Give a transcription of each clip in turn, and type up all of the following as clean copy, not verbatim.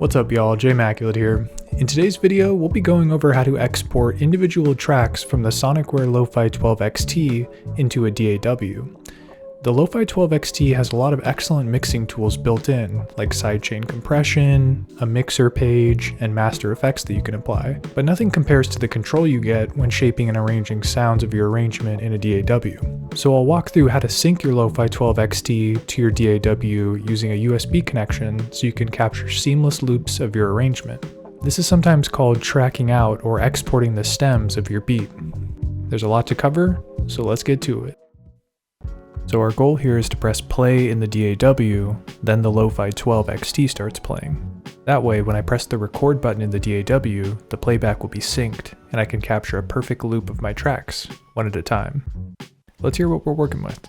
What's up y'all, Jmaculate here. In today's video, we'll be going over how to export individual tracks from the Sonicware Lofi-12XT into a DAW. The Lofi-12XT has a lot of excellent mixing tools built in, like sidechain compression, a mixer page, and master effects that you can apply, but nothing compares to the control you get when shaping and arranging sounds of your arrangement in a DAW. So I'll walk through how to sync your Lofi-12XT to your DAW using a USB connection so you can capture seamless loops of your arrangement. This is sometimes called tracking out or exporting the stems of your beat. There's a lot to cover, so let's get to it. So our goal here is to press play in the DAW, then the Lofi-12XT starts playing. That way, when I press the record button in the DAW, the playback will be synced, and I can capture a perfect loop of my tracks, one at a time. Let's hear what we're working with.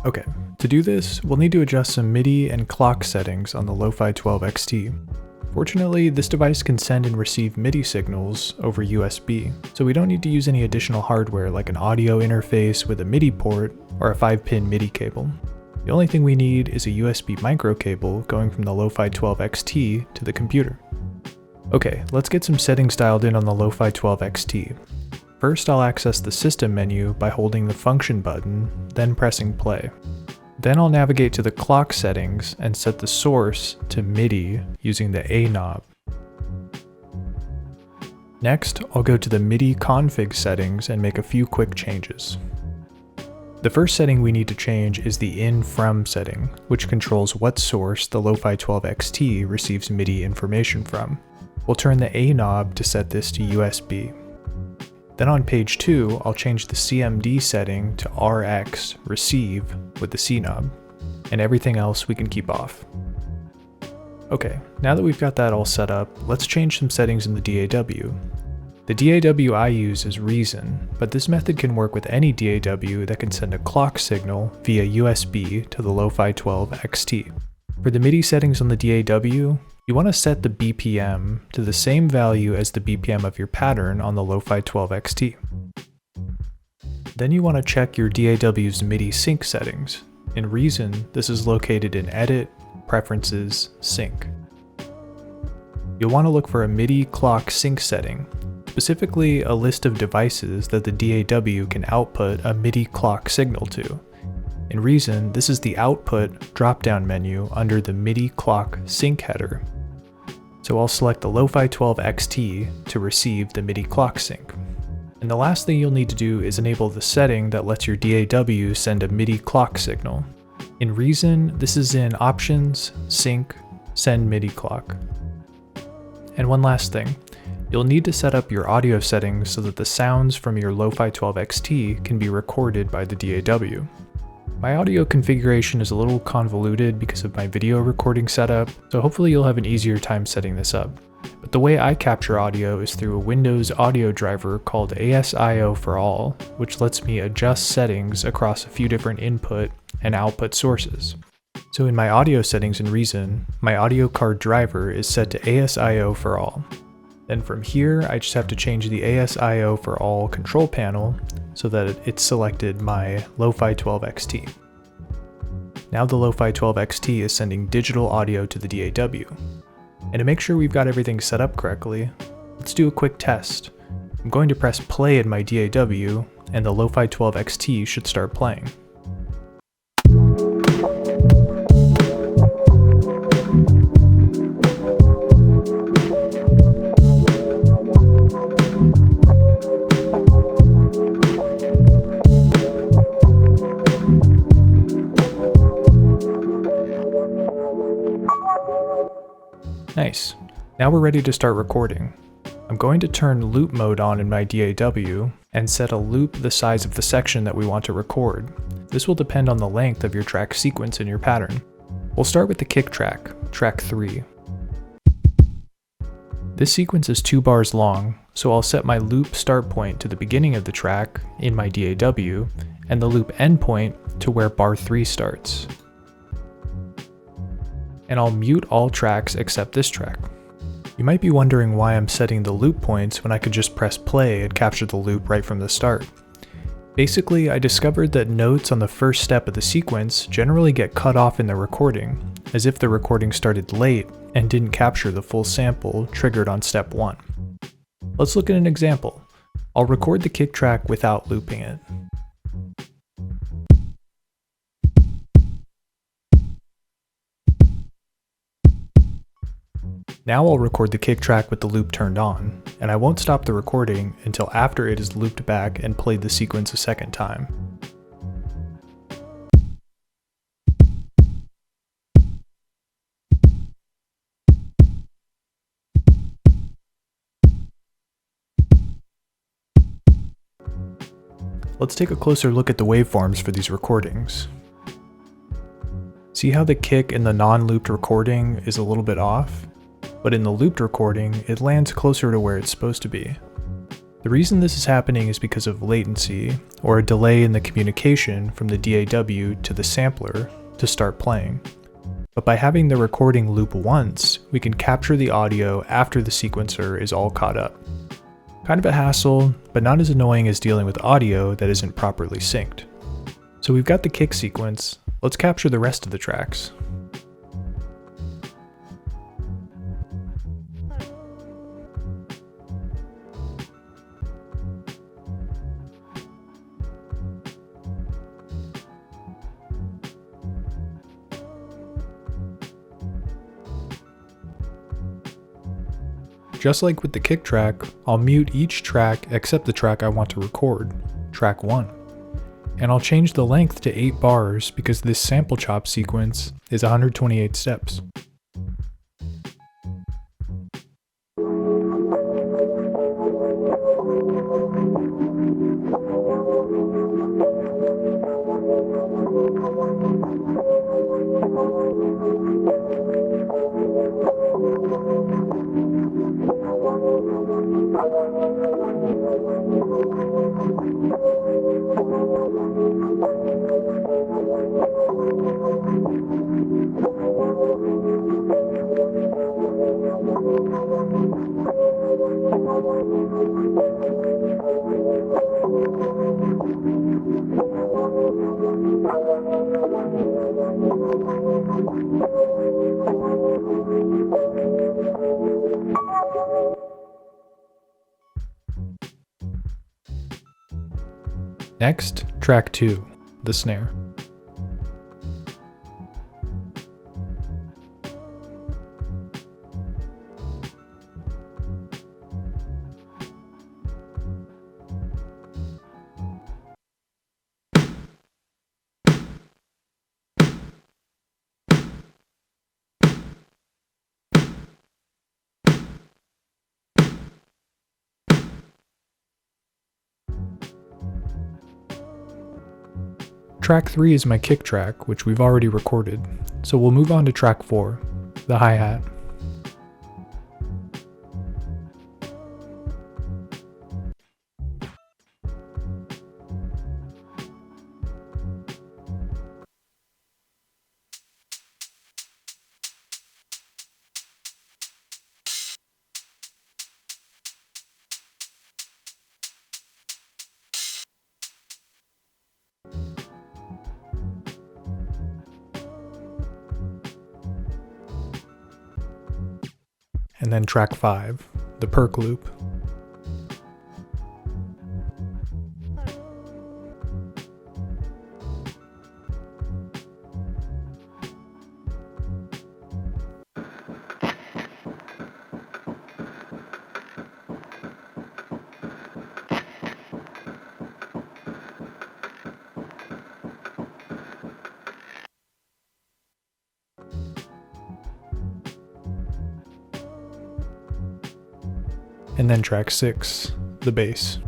Okay, to do this, we'll need to adjust some Midi and clock settings on the Lofi-12XT. Fortunately, this device can send and receive Midi signals over USB, so we don't need to use any additional hardware like an audio interface with a Midi port or a 5-pin Midi cable. The only thing we need is a USB micro cable going from the Lofi-12XT to the computer. Okay, let's get some settings dialed in on the Lofi-12XT. First, I'll access the System menu by holding the Function button, then pressing play. Then I'll navigate to the clock settings and set the source to Midi using the A knob. Next, I'll go to the Midi config settings and make a few quick changes. The first setting we need to change is the in-from setting, which controls what source the Lofi-12XT receives Midi information from. We'll turn the A knob to set this to USB. Then on page 2, I'll change the CMD setting to RX receive with the C knob, and everything else we can keep off. Okay, now that we've got that all set up, let's change some settings in the DAW. The DAW I use is Reason, but this method can work with any DAW that can send a clock signal via USB to the Lofi-12XT. For the Midi settings on the DAW, you want to set the BPM to the same value as the BPM of your pattern on the Lofi-12XT. Then you want to check your DAW's Midi sync settings. In Reason, this is located in Edit, Preferences, Sync. You'll want to look for a Midi clock sync setting, specifically a list of devices that the DAW can output a Midi clock signal to. In Reason, this is the Output drop-down menu under the Midi clock sync header. So I'll select the Lofi-12XT to receive the Midi clock sync. And the last thing you'll need to do is enable the setting that lets your DAW send a Midi clock signal. In Reason, this is in Options, Sync, Send Midi Clock. And one last thing, you'll need to set up your audio settings so that the sounds from your Lofi-12XT can be recorded by the DAW. My audio configuration is a little convoluted because of my video recording setup, so hopefully you'll have an easier time setting this up. But the way I capture audio is through a Windows audio driver called ASIO for All, which lets me adjust settings across a few different input and output sources. So in my audio settings in Reason, my audio card driver is set to ASIO for All. Then from here, I just have to change the ASIO for All control panel so that it's selected my Lofi-12XT. Now the Lofi-12XT is sending digital audio to the DAW. And to make sure we've got everything set up correctly, let's do a quick test. I'm going to press play in my DAW, and the Lofi-12XT should start playing. Nice. Now we're ready to start recording. I'm going to turn loop mode on in my DAW and set a loop the size of the section that we want to record. This will depend on the length of your track sequence in your pattern. We'll start with the kick track, track 3. This sequence is 2 bars long, So I'll set my loop start point to the beginning of the track in my DAW, and the loop end point to where bar 3 starts. And I'll mute all tracks except this track. You might be wondering why I'm setting the loop points when I could just press play and capture the loop right from the start. Basically, I discovered that notes on the first step of the sequence generally get cut off in the recording, as if the recording started late and didn't capture the full sample triggered on step 1. Let's look at an example. I'll record the kick track without looping it. Now I'll record the kick track with the loop turned on, and I won't stop the recording until after it is looped back and played the sequence a second time. Let's take a closer look at the waveforms for these recordings. See how the kick in the non-looped recording is a little bit off? But in the looped recording, it lands closer to where it's supposed to be. The reason this is happening is because of latency, or a delay in the communication from the DAW to the sampler to start playing. But by having the recording loop once, we can capture the audio after the sequencer is all caught up. Kind of a hassle, but not as annoying as dealing with audio that isn't properly synced. So we've got the kick sequence, let's capture the rest of the tracks. Just like with the kick track, I'll mute each track except the track I want to record, track 1. And I'll change the length to 8 bars because this sample chop sequence is 128 steps. Next, track 2, the snare. Track 3 is my kick track, which we've already recorded, so we'll move on to track 4, the hi-hat. And then track 5, the perk loop. And then track 6, the bass.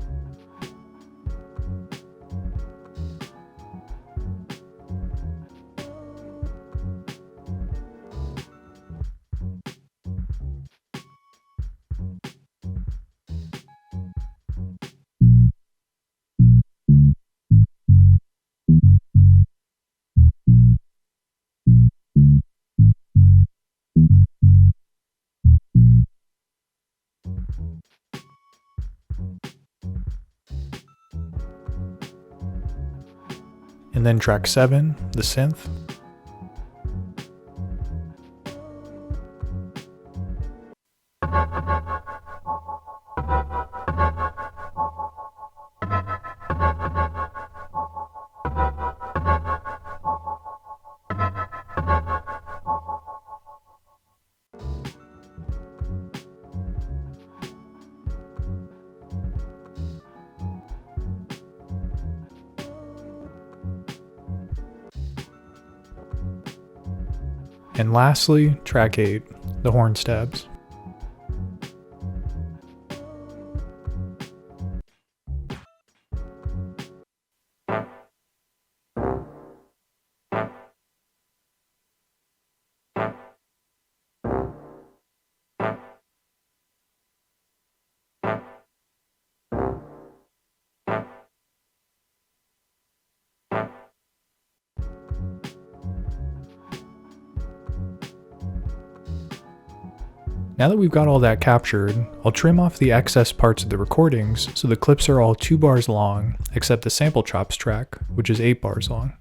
And then track 7, the synth. And lastly, track 8, the horn stabs. Now that we've got all that captured, I'll trim off the excess parts of the recordings so the clips are all 2 bars long, except the sample chops track, which is 8 bars long.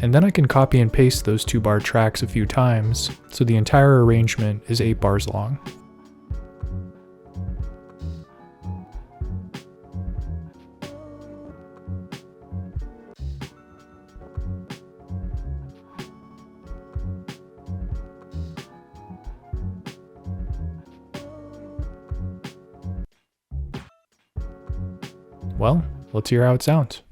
And then I can copy and paste those 2-bar tracks a few times, so the entire arrangement is 8 bars long. Well, let's hear how it sounds.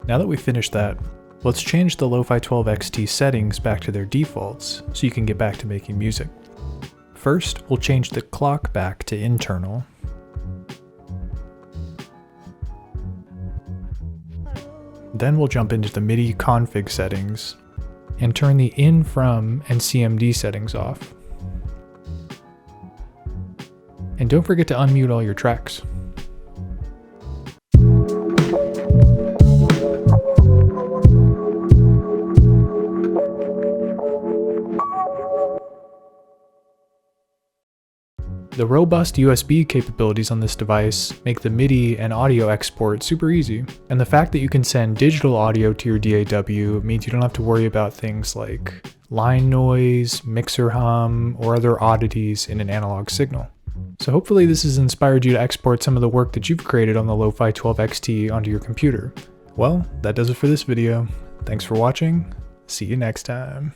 Now that we've finished that, let's change the Lofi-12XT settings back to their defaults so you can get back to making music. First, we'll change the clock back to internal. Then we'll jump into the Midi config settings and turn the in, from, and CMD settings off. And don't forget to unmute all your tracks. The robust USB capabilities on this device make the MIDI and audio export super easy, and the fact that you can send digital audio to your DAW means you don't have to worry about things like line noise, mixer hum, or other oddities in an analog signal. So hopefully this has inspired you to export some of the work that you've created on the Lofi-12XT onto your computer. Well, that does it for this video. Thanks for watching. See you next time.